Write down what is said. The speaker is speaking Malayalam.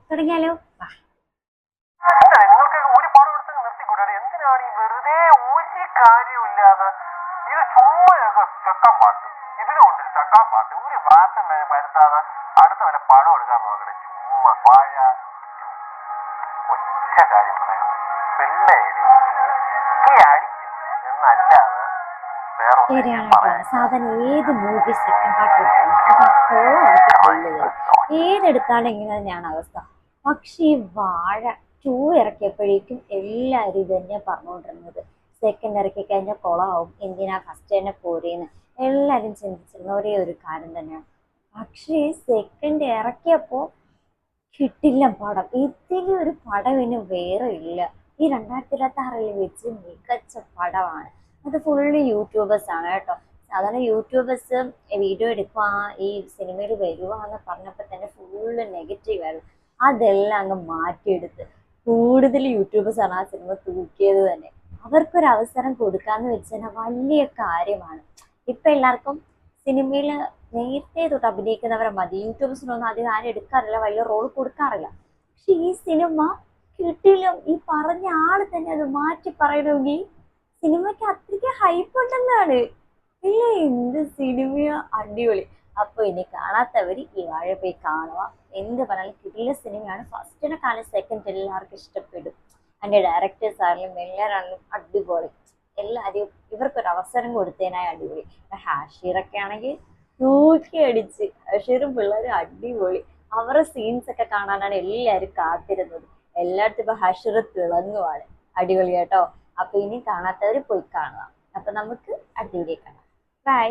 തുടങ്ങിയാലോ? നിങ്ങൾക്ക് ഒരു പടം എടുത്ത് നിർത്തിക്കൂടാണ്. എന്തിനാണ് ഈ വെറുതെ ഒരു കാര്യമില്ലാതെ ഇത് ചുമ്മായൊക്കെ ചെക്കാൻ പാട്ട്, ഇതിനുണ്ട് ചെക്കാൻ പാട്ട്, ഒരു മാറ്റം വരുത്താതെ അടുത്ത വല്ല പടം എടുക്കാൻ നോക്കണേ. ചുമ്മാ വാഴ ഒറ്റ കാര്യം പറയാം, പിള്ളേര് അടിച്ചു എന്നല്ലാതെ വേറെ ശരിയാണ് കേട്ടോ. സാധാരണ ഏത് മൂവി സെക്കൻഡ് പാർട്ട് എടുത്താലും അത് കോളാക്കി കൊള്ളുക. ഏതെടുത്താലും ഇങ്ങനെ തന്നെയാണ് അവസ്ഥ. പക്ഷേ ഈ വാഴ 2 ഇറക്കിയപ്പോഴേക്കും എല്ലാവരും ഇത് തന്നെ പറഞ്ഞുകൊണ്ടിരുന്നത്. സെക്കൻഡ് ഇറക്കി കഴിഞ്ഞാൽ കുളമാവും, എന്തിനാ ഫസ്റ്റ് തന്നെ പോരേന്ന് എല്ലാവരും ചിന്തിച്ചിരുന്ന ഒരേ ഒരു കാര്യം തന്നെയാണ്. പക്ഷേ സെക്കൻഡ് ഇറക്കിയപ്പോൾ കിട്ടില്ല പടം. ഇതിലും ഒരു പടം ഇനി വേറെ ഇല്ല. ഈ 2026 വെച്ച് മികച്ച പടമാണ്. അത് ഫുള്ള് യൂട്യൂബേഴ്സ് ആണ് കേട്ടോ. സാധാരണ യൂട്യൂബേഴ്സ് വീഡിയോ എടുക്കുക ഈ സിനിമയിൽ വരുക എന്ന് പറഞ്ഞപ്പോൾ തന്നെ ഫുള്ള് നെഗറ്റീവ് ആയിരുന്നു. അതെല്ലാം അങ്ങ് മാറ്റിയെടുത്ത് കൂടുതൽ യൂട്യൂബേഴ്സ് ആണ് ആ സിനിമ തൂക്കിയത് തന്നെ. അവർക്കൊരു അവസരം കൊടുക്കാന്ന് വെച്ചാൽ വലിയ കാര്യമാണ്. ഇപ്പൊ എല്ലാവർക്കും സിനിമയിൽ നേരത്തെ തൊട്ട് അഭിനയിക്കുന്നവരെ മതി. യൂട്യൂബേഴ്സിനൊന്നും അധികം ആരും എടുക്കാറില്ല, വലിയ റോൾ കൊടുക്കാറില്ല. പക്ഷെ ഈ സിനിമ കിട്ടില്ല. ഈ പറഞ്ഞ ആള് തന്നെ അത് മാറ്റി പറയണമെങ്കിൽ സിനിമയ്ക്ക് അത്രയ്ക്ക് ഹൈപ്പ് ഉണ്ടെന്നാണ്. ഇല്ല, എന്ത് സിനിമയാ, അടിപൊളി. അപ്പൊ ഇനി കാണാത്തവര് ഈ വാഴ പോയി കാണുക. എന്ത് പറഞ്ഞാലും കിടില സിനിമയാണ്. ഫസ്റ്റിനെ കാണാൻ സെക്കൻഡ് എല്ലാവർക്കും ഇഷ്ടപ്പെടും. അതിന്റെ ഡയറക്ടേഴ്സ് ആണെങ്കിലും എല്ലാവരാണെങ്കിലും അടിപൊളി. എല്ലാവരും ഇവർക്കൊരു അവസരം കൊടുത്തതിനായി അടിപൊളി. ഹാഷിറൊക്കെ ആണെങ്കിൽ തൂക്കി അടിച്ച്, ഹാഷിറും പിള്ളേരും അടിപൊളി. അവരുടെ സീൻസ് ഒക്കെ കാണാനാണ് എല്ലാവരും കാത്തിരുന്നത്. എല്ലായിടത്തും ഇപ്പൊ ഹാഷിർ തിളങ്ങുവാണ്. അടിപൊളി കേട്ടോ. അപ്പൊ ഇനി കാണാത്തവര് പോയി കാണുക. അപ്പൊ നമുക്ക് അടുത്ത വീഡിയോ കാണാം. ബൈ.